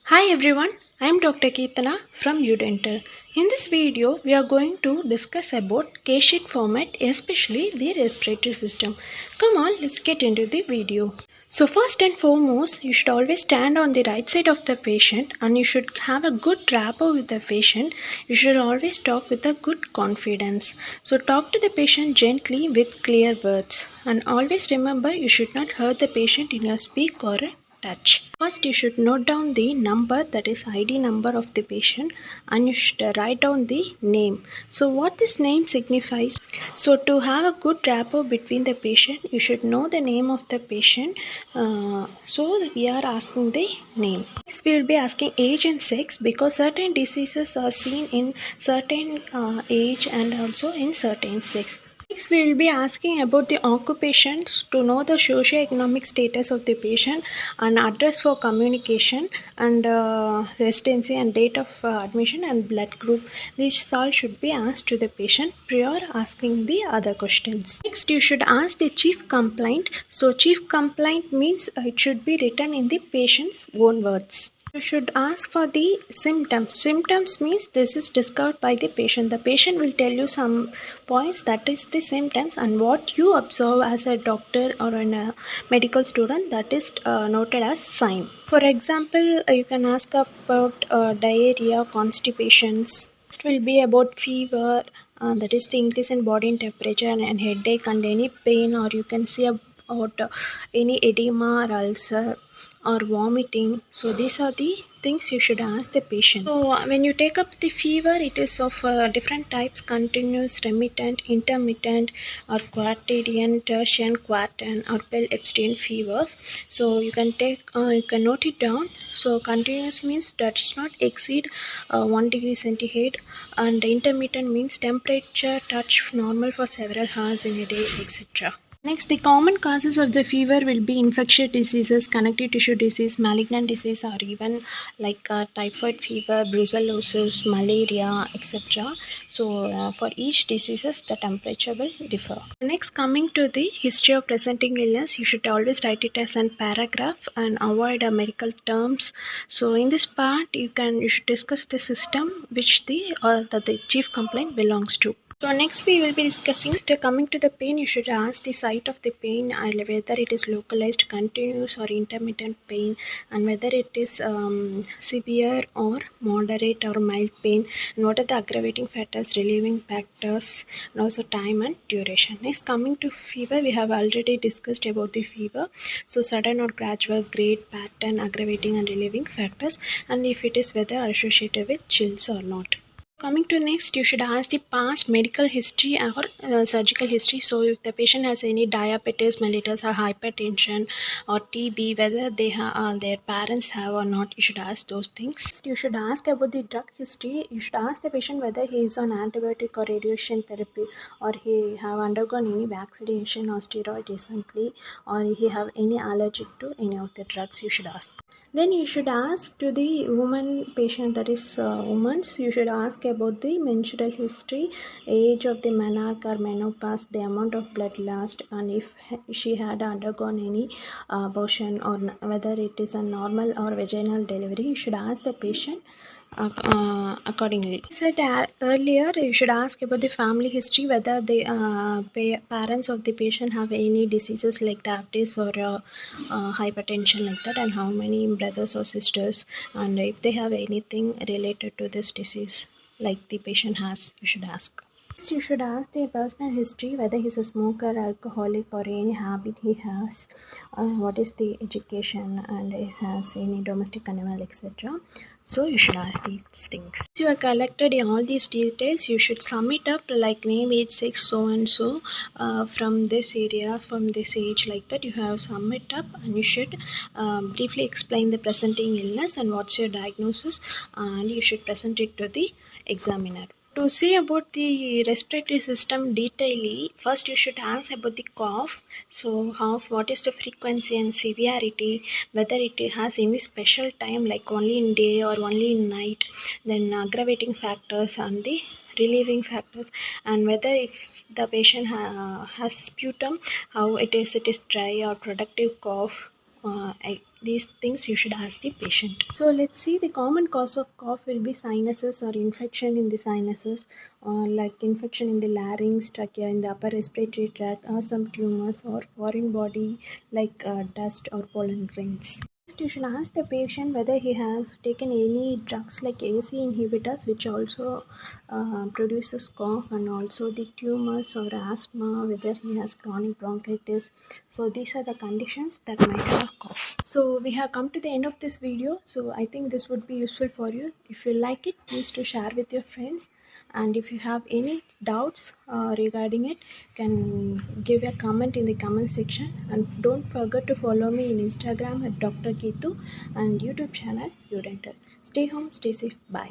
Hi everyone, I am Dr. Keetana from UDental. In this video, we are going to discuss about case sheet format, especially the respiratory system. Come on, let's get into the video. So first and foremost, you should always stand on the right side of the patient and you should have a good rapport with the patient. You should always talk with a good confidence. So talk to the patient gently with clear words and always remember you should not hurt the patient in your speak or touch. First, you should note down the number, that is ID number of the patient, and you should write down the name. So what this name signifies? So to have a good rapport between the patient, you should know the name of the patient. So we are asking the name. Next, we will be asking age and sex because certain diseases are seen in certain age and also in certain sex. Next, we will be asking about the occupations to know the socio-economic status of the patient and address for communication and residency and date of admission and blood group. These all should be asked to the patient prior asking the other questions. Next, you should ask the chief complaint. So, chief complaint means it should be written in the patient's own words. You should ask for the symptoms. Symptoms means this is discovered by the patient. The patient will tell you some points, that is the symptoms, and what you observe as a doctor or a medical student, that is noted as sign. For example, you can ask about diarrhea, constipations. Next will be about fever, that is the increase in body temperature and headache and any pain, or you can see about any edema or ulcer or vomiting. So these are the things you should ask the patient. So when you take up the fever, it is of different types: continuous, remittent, intermittent, or quotidian, tertian, quartan, or Bell-Epstein fevers. So you can note it down. So continuous means that does not exceed 1 degree centigrade, and intermittent means temperature touch normal for several hours in a day, etc. Next, the common causes of the fever will be infectious diseases, connective tissue disease, malignant disease, or even like typhoid fever, brucellosis, malaria, etc. So, for each diseases, the temperature will differ. Next, coming to the history of presenting illness, you should always write it as a paragraph and avoid medical terms. So, in this part, you should discuss the system which the chief complaint belongs to. So next we will be discussing, coming to the pain, you should ask the site of the pain and whether it is localized, continuous or intermittent pain, and whether it is severe or moderate or mild pain, and what are the aggravating factors, relieving factors, and also time and duration. Next, coming to fever, we have already discussed about the fever. So sudden or gradual, grade, pattern, aggravating and relieving factors, and if it is whether associated with chills or not. Coming to next, you should ask the past medical history or surgical history. So if the patient has any diabetes mellitus or hypertension or TB, whether their parents have or not, you should ask those things. You should ask about the drug history. You should ask the patient whether he is on antibiotic or radiation therapy, or he have undergone any vaccination or steroid recently, or he have any allergic to any of the drugs. You should ask. Then you should ask to the woman patient, that is women, you should ask about the menstrual history, age of the menarche or menopause, the amount of blood lost, and if she had undergone any abortion or whether it is a normal or vaginal delivery. You should ask the patient accordingly. I said earlier, you should ask about the family history, whether the parents of the patient have any diseases like diabetes or hypertension like that, and how many brothers or sisters, and if they have anything related to this disease like the patient has, you should ask. Next, you should ask the personal history, whether he's a smoker, alcoholic, or any habit he has, what is the education, and he has any domestic animal, etc. So you should ask these things. Once you have collected all these details, you should sum it up like name, age, sex, so and so, from this area, from this age, like that. You have sum it up, and you should briefly explain the presenting illness and what's your diagnosis, and you should present it to the examiner. To see about the respiratory system detailedly, first you should ask about the cough. So what is the frequency and severity, whether it has any special time like only in day or only in night, then aggravating factors and the relieving factors, and whether if the patient has sputum, how it is dry or productive cough, these things you should ask the patient. So let's see, the common cause of cough will be sinuses or infection in the sinuses, like infection in the larynx, trachea, in the upper respiratory tract, or some tumors or foreign body like dust or pollen grains. Next, you should ask the patient whether he has taken any drugs like ACE inhibitors, which also produces cough, and also the tumors or asthma, whether he has chronic bronchitis. So these are the conditions that might have cough. So we have come to the end of this video. So I think this would be useful for you. If you like it, please to share with your friends. And if you have any doubts regarding it, can give a comment in the comment section. And don't forget to follow me in Instagram at Dr. Keetu and YouTube channel UDental. Stay home, stay safe. Bye.